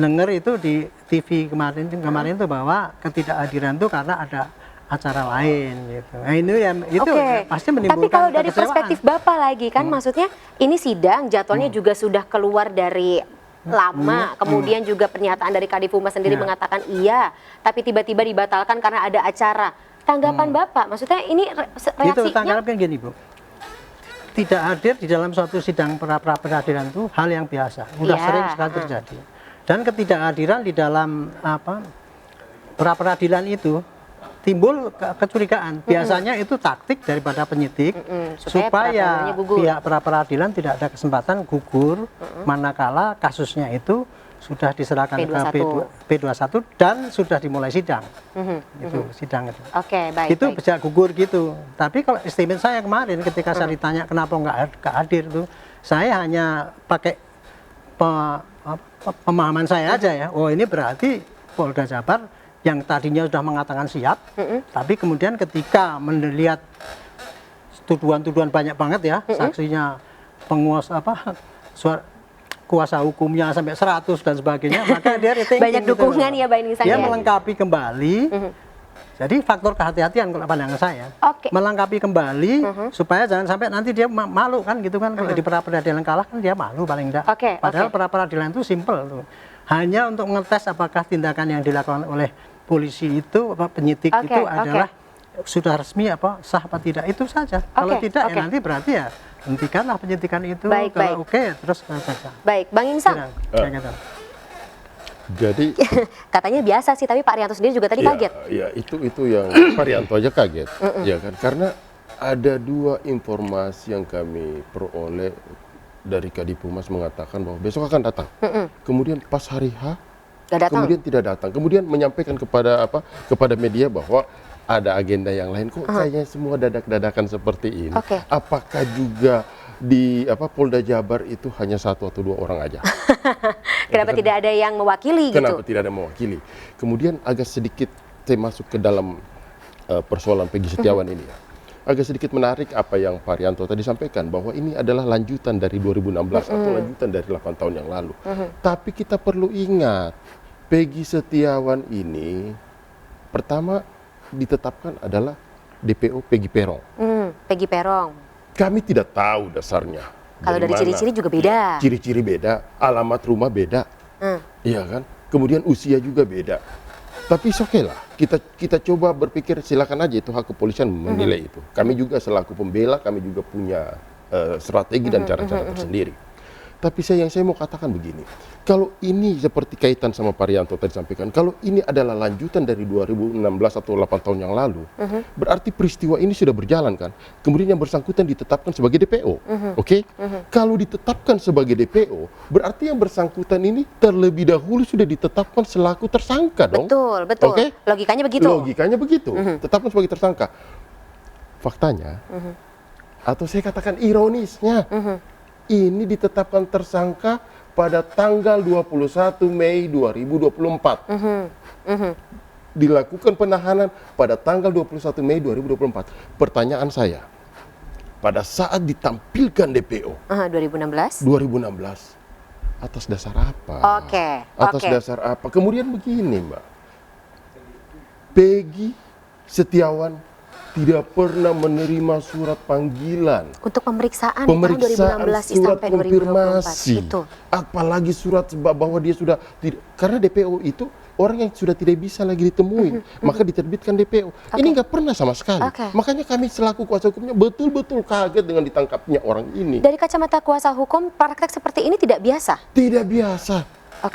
dengar itu di TV kemarin itu bahwa ketidakhadiran itu karena ada acara lain gitu. Nah ini ya itu pasti menimbulkan. Tapi kalau dari perspektif Bapak lagi kan maksudnya ini sidang jadwalnya juga sudah keluar dari lama, kemudian juga pernyataan dari Kadif Humas sendiri mengatakan iya, tapi tiba-tiba dibatalkan karena ada acara. Tanggapan Bapak, maksudnya ini reaksinya? Itu tanggapan gini Bu. Tidak hadir di dalam suatu sidang pra-peradilan itu hal yang biasa, sudah sering sekali terjadi. Dan ketidakhadiran di dalam pra-peradilan itu timbul kecurigaan. Biasanya itu taktik daripada penyidik supaya pihak pra-peradilan tidak ada kesempatan gugur manakala kasusnya itu sudah diserahkan ke P21 dan sudah dimulai sidang. Itu sidang itu. Itu bisa gugur gitu. Tapi kalau estimate saya kemarin ketika saya ditanya kenapa nggak hadir itu, saya hanya pakai pemahaman saya aja ya. Oh ini berarti Polda Jabar yang tadinya sudah mengatakan siap, tapi kemudian ketika melihat tuduhan-tuduhan banyak banget ya, saksinya penguasa kuasa hukumnya sampai 100 dan sebagainya, maka dia rethinking banyak dukungan gitu. Ya Mbak Insang. Dia melengkapi kembali. Jadi faktor kehati-hatian kalau pandangan saya. Melengkapi kembali supaya jangan sampai nanti dia malu kan gitu kan, kalau di pra-peradilan kalah kan dia malu paling enggak. Padahal pra-peradilan itu simple tuh. Hanya untuk mengetes apakah tindakan yang dilakukan oleh polisi itu penyidik itu adalah sudah resmi apa sah apa tidak, itu saja. Kalau tidak ya nanti berarti ya hentikanlah penyidikan itu. Kalau oke terus saja. Baik, Bang Insang. Jadi katanya biasa sih, tapi Pak Rianto sendiri juga tadi kaget. Ya itu yang Pak Rianto aja kaget, ya kan? Karena ada dua informasi yang kami peroleh dari Kadipumas mengatakan bahwa besok akan datang. Kemudian pas hari H, kemudian tidak datang. Kemudian menyampaikan kepada media bahwa ada agenda yang lain. Kok kayaknya semua dadak-dadakan seperti ini? Apakah juga di Polda Jabar itu hanya 1 atau 2 orang aja? Kenapa tidak ada yang mewakili gitu? Kenapa tidak ada mewakili? Kemudian agak sedikit saya masuk ke dalam persoalan Peggy Setiawan ini ya. Agak sedikit menarik apa yang Pak Rianto tadi sampaikan, bahwa ini adalah lanjutan dari 2016 atau lanjutan dari 8 tahun yang lalu. Tapi kita perlu ingat, Peggy Setiawan ini pertama ditetapkan adalah DPO Peggy Peron. Peggy Peron. Kami tidak tahu dasarnya. Kalau dari ciri-ciri juga beda. Ciri-ciri beda, alamat rumah beda, iya kan? Kemudian usia juga beda. Tapi oke lah, kita coba berpikir, silakan aja, itu hak kepolisian menilai itu. Kami juga selaku pembela, kami juga punya strategi dan cara-cara tersendiri. Tapi yang saya mau katakan begini, kalau ini seperti kaitan sama Pak Rianto tadi sampaikan, kalau ini adalah lanjutan dari 2016 atau 8 tahun yang lalu, berarti peristiwa ini sudah berjalan kan. Kemudian yang bersangkutan ditetapkan sebagai DPO, oke? Kalau ditetapkan sebagai DPO, berarti yang bersangkutan ini terlebih dahulu sudah ditetapkan selaku tersangka dong. Betul. Okay? Logikanya begitu. Logikanya begitu, tetapkan sebagai tersangka. Faktanya, atau saya katakan ironisnya, ini ditetapkan tersangka pada tanggal 21 Mei 2024. Dilakukan penahanan pada tanggal 21 Mei 2024. Pertanyaan saya, pada saat ditampilkan DPO 2016, atas dasar apa? Atas dasar apa? Kemudian begini, Mbak, Peggy Setiawan tidak pernah menerima surat panggilan untuk pemeriksaan tahun 2016 surat sampai konfirmasi 2024 itu. Apalagi surat bahwa dia sudah tidak, karena DPO itu orang yang sudah tidak bisa lagi ditemui, maka diterbitkan DPO. Ini nggak pernah sama sekali. Makanya kami selaku kuasa hukumnya betul-betul kaget dengan ditangkapnya orang ini. Dari kacamata kuasa hukum, praktek seperti ini tidak biasa? Tidak biasa.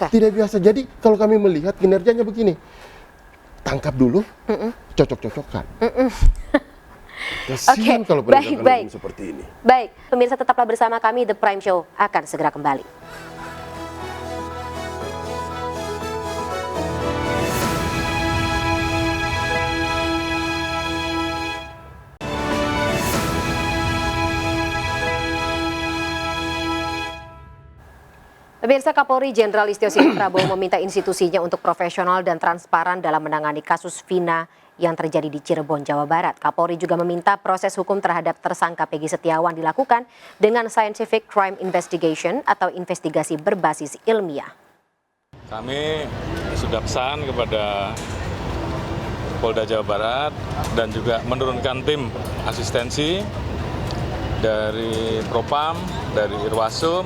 Tidak biasa. Jadi kalau kami melihat kinerjanya begini, tangkap dulu, cocok-cocokan. Kasihan kalau penegakan hukum seperti ini. Baik, pemirsa tetaplah bersama kami, The Prime Show akan segera kembali. Pemirsa, Kapolri Jenderal Listio Sigit Prabowo meminta institusinya untuk profesional dan transparan dalam menangani kasus Vina yang terjadi di Cirebon, Jawa Barat. Kapolri juga meminta proses hukum terhadap tersangka Peggy Setiawan dilakukan dengan scientific crime investigation atau investigasi berbasis ilmiah. Kami sudah pesan kepada Polda Jawa Barat dan juga menurunkan tim asistensi dari Propam, dari Irwasum,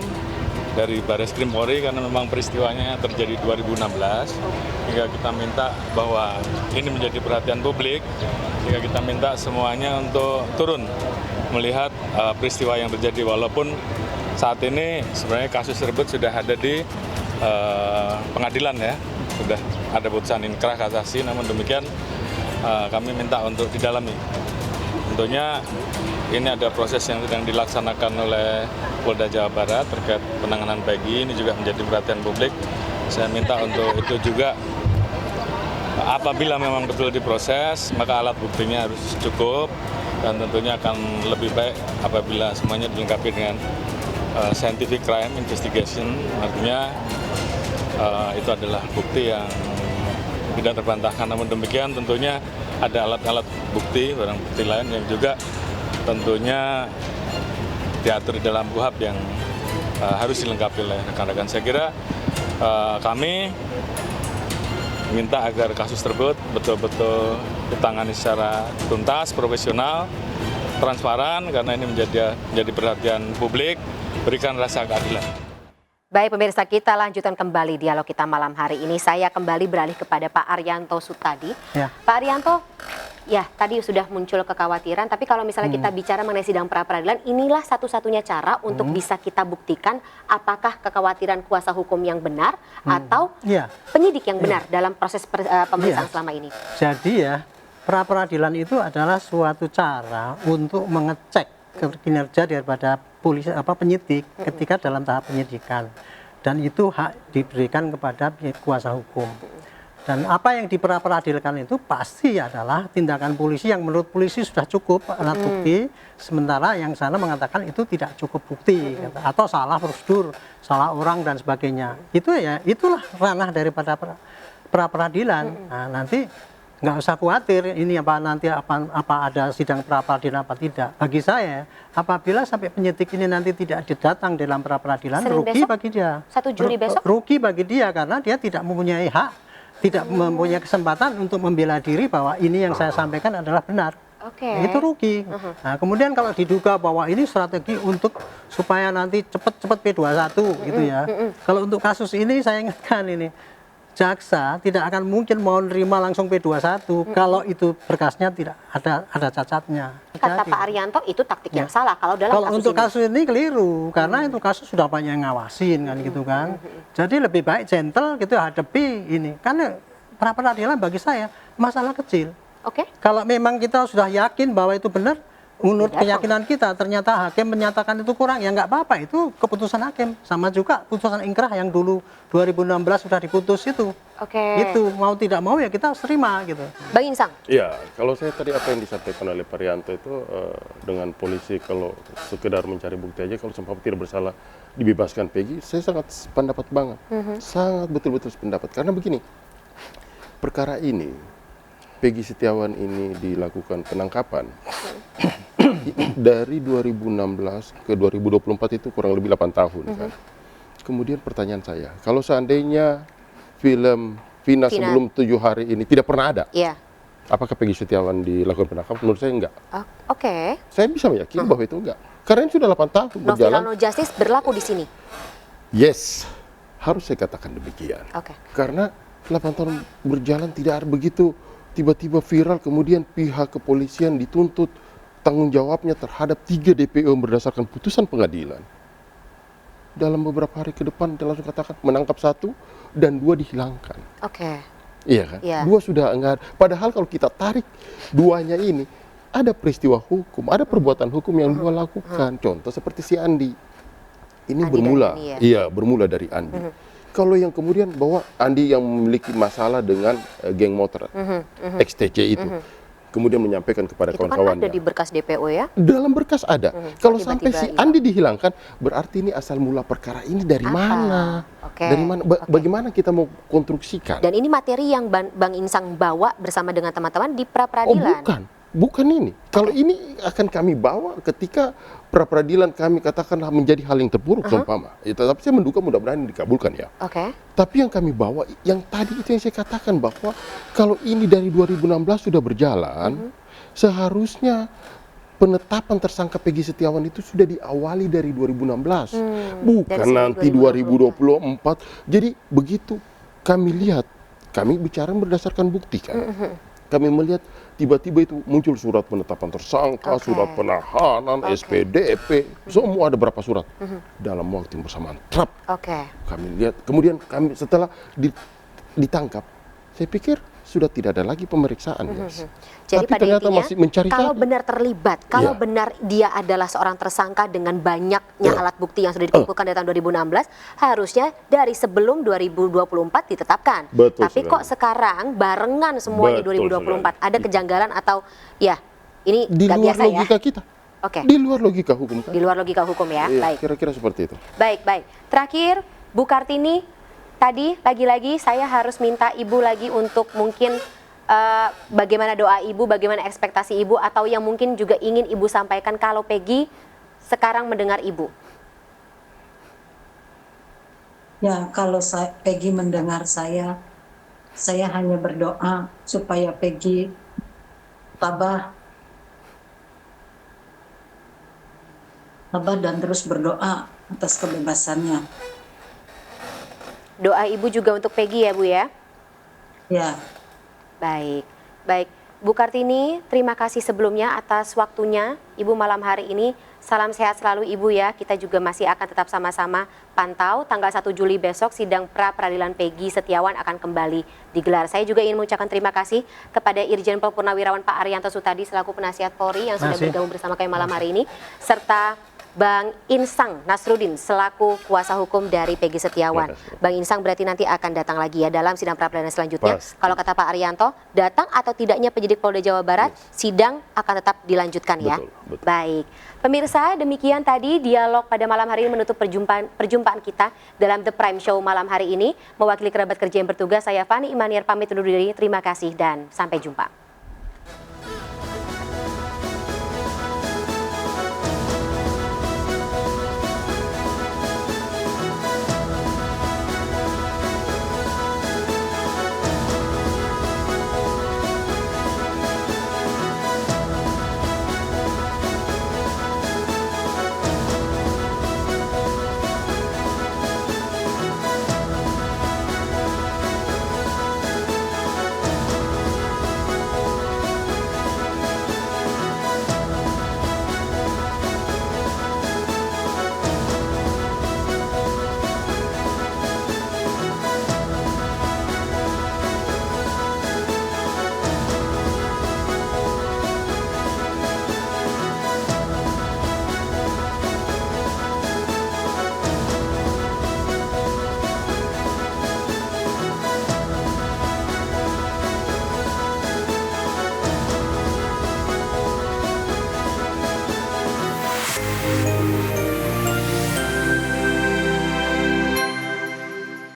dari Barreskrim Polri, karena memang peristiwanya terjadi 2016, hingga kita minta bahwa ini menjadi perhatian publik, hingga kita minta semuanya untuk turun melihat peristiwa yang terjadi, walaupun saat ini sebenarnya kasus tersebut sudah ada di pengadilan ya, sudah ada putusan inkrah kasasi, namun demikian kami minta untuk didalami. Tentunya ini ada proses yang sedang dilaksanakan oleh Polda Jawa Barat terkait penanganan Peggy, ini juga menjadi perhatian publik. Saya minta untuk itu juga, apabila memang betul diproses, maka alat buktinya harus cukup, dan tentunya akan lebih baik apabila semuanya dilengkapi dengan scientific crime investigation, artinya itu adalah bukti yang tidak terbantahkan. Namun demikian tentunya ada alat-alat bukti, barang bukti lain yang juga tentunya diatur di dalam KUHP yang harus dilengkapi oleh rekan-rekan. Saya kira kami minta agar kasus tersebut betul-betul ditangani secara tuntas, profesional, transparan, karena ini menjadi perhatian publik, berikan rasa keadilan. Baik pemirsa, kita lanjutkan kembali dialog kita malam hari ini. Saya kembali beralih kepada Pak Arianto Sutadi. Pak Arianto, Ya, tadi sudah muncul kekhawatiran, tapi kalau misalnya kita bicara mengenai sidang pra-peradilan, inilah satu-satunya cara untuk bisa kita buktikan apakah kekhawatiran kuasa hukum yang benar atau penyidik yang benar dalam proses pemeriksaan selama ini. Jadi ya, pra-peradilan itu adalah suatu cara untuk mengecek kinerja daripada polisi penyidik ketika dalam tahap penyidikan. Dan itu hak diberikan kepada kuasa hukum. Dan apa yang diperadilan itu pasti adalah tindakan polisi yang menurut polisi sudah cukup alat bukti, sementara yang sana mengatakan itu tidak cukup bukti, atau salah prosedur, salah orang dan sebagainya. Itu ya, itulah ranah daripada pra-peradilan. Nah, nanti nggak usah khawatir ini apa ada sidang pra-peradilan apa tidak. Bagi saya, apabila sampai penyidik ini nanti tidak datang dalam pra-peradilan, rugi bagi dia. 1 Juli besok? Rugi bagi dia karena dia tidak mempunyai hak, tidak mempunyai kesempatan untuk membela diri bahwa ini yang saya sampaikan adalah benar. Itu rugi. Nah, kemudian kalau diduga bahwa ini strategi untuk supaya nanti cepat-cepat P21 gitu ya. Kalau untuk kasus ini saya ingatkan ini, jaksa tidak akan mungkin mau nerima langsung P21 kalau itu berkasnya tidak ada cacatnya. Kata Pak Arianto itu taktik yang salah kalau dalam kasus untuk ini. kasus ini keliru karena itu kasus sudah banyak yang ngawasin kan gitu kan. Jadi lebih baik gentle gitu hadapi ini. Karena pra-peradilan bagi saya masalah kecil. Kalau memang kita sudah yakin bahwa itu benar, menurut keyakinan kita ternyata hakim menyatakan itu kurang, ya nggak apa-apa, itu keputusan hakim. Sama juga putusan ingkrah yang dulu 2016 sudah diputus itu. Itu mau tidak mau ya kita harus terima gitu. Bang Insang. Ya, kalau saya tadi apa yang disampaikan oleh Pak Rianto itu dengan polisi kalau sekedar mencari bukti aja kalau sampai tidak bersalah dibebaskan Peggy, saya sangat pendapat banget. Sangat betul-betul sependapat. Karena begini, perkara ini Peggy Setiawan ini dilakukan penangkapan dari 2016 ke 2024 itu kurang lebih 8 tahun kan. Kemudian pertanyaan saya, kalau seandainya film Vina sebelum 7 hari ini tidak pernah ada, apakah Peggy Setiawan dilakukan penangkapan? Menurut saya enggak. Saya bisa meyakini bahwa itu enggak. Karena ini sudah 8 tahun berjalan. No justice berlaku di sini. Yes, harus saya katakan demikian. Karena 8 tahun berjalan tidak ada begitu tiba-tiba viral, kemudian pihak kepolisian dituntut tanggung jawabnya terhadap 3 DPO berdasarkan putusan pengadilan. Dalam beberapa hari ke depan dia langsung katakan menangkap 1 dan 2 dihilangkan. Iya kan? 2 sudah enggak. Padahal kalau kita tarik 2-nya ini, ada peristiwa hukum, ada perbuatan hukum yang 2 lakukan. Contoh seperti si Andi. Ini bermula, bermula dari Andi. Kalau yang kemudian bahwa Andi yang memiliki masalah dengan geng motor XTC itu, kemudian menyampaikan kepada kawan-kawannya. Itu kan ada di berkas DPO ya? Dalam berkas ada. Kalau sampai si Andi dihilangkan, berarti ini asal mula perkara ini dari mana? Dari mana? Bagaimana kita mau konstruksikan? Dan ini materi yang Bang Insang bawa bersama dengan teman-teman di pra-peradilan. Bukan ini. Kalau ini akan kami bawa ketika pra-peradilan kami katakanlah menjadi hal yang terburuk seumpama. Tapi saya menduga mudah-mudahan dikabulkan ya. Tapi yang kami bawa, yang tadi itu yang saya katakan bahwa kalau ini dari 2016 sudah berjalan, seharusnya penetapan tersangka Peggy Setiawan itu sudah diawali dari 2016. Bukan nanti 2024. Jadi begitu kami lihat, kami bicara berdasarkan bukti kan. Kami melihat tiba-tiba itu muncul surat penetapan tersangka, surat penahanan, SPDP, semua ada berapa surat dalam waktu yang bersamaan. Kami lihat, kemudian kami setelah ditangkap, saya pikir sudah tidak ada lagi pemeriksaan. Jadi tapi pada ternyata intinya, masih mencari kalau benar terlibat, kalau benar dia adalah seorang tersangka dengan banyaknya alat bukti yang sudah dikumpulkan dari tahun 2016, harusnya dari sebelum 2024 ditetapkan. Tapi kok sekarang barengan semuanya 2024, ada kejanggalan atau ya ini nggak biasa ya? Di luar logika kita. Di luar logika hukum. Di luar logika hukum ya. Baik. Kira-kira seperti itu. Baik. Terakhir, Bu Kartini. Tadi lagi-lagi saya harus minta Ibu lagi untuk mungkin bagaimana doa Ibu, bagaimana ekspektasi Ibu, atau yang mungkin juga ingin Ibu sampaikan kalau Peggy sekarang mendengar Ibu. Ya, kalau Peggy mendengar saya hanya berdoa supaya Peggy tabah dan terus berdoa atas kebebasannya. Doa Ibu juga untuk Peggy ya Bu ya? Ya. Baik. Bu Kartini, terima kasih sebelumnya atas waktunya Ibu malam hari ini. Salam sehat selalu Ibu ya. Kita juga masih akan tetap sama-sama pantau. Tanggal 1 Juli besok sidang pra-peradilan Peggy Setiawan akan kembali digelar. Saya juga ingin mengucapkan terima kasih kepada Irjen Pol Purnawirawan Pak Arianto Sutadi selaku penasihat Polri yang sudah bergabung bersama kami malam hari ini, serta Bang Insang Nasruddin selaku kuasa hukum dari Peggy Setiawan. Bang Insang berarti nanti akan datang lagi ya dalam sidang pra-peradilan selanjutnya. Kalau kata Pak Arianto, datang atau tidaknya penyidik Polda Jawa Barat, sidang akan tetap dilanjutkan ya. Betul. Baik. Pemirsa, demikian tadi dialog pada malam hari ini menutup perjumpaan kita dalam The Prime Show malam hari ini. Mewakili kerabat kerja yang bertugas, saya Fani Imaniar pamit undur diri. Terima kasih dan sampai jumpa.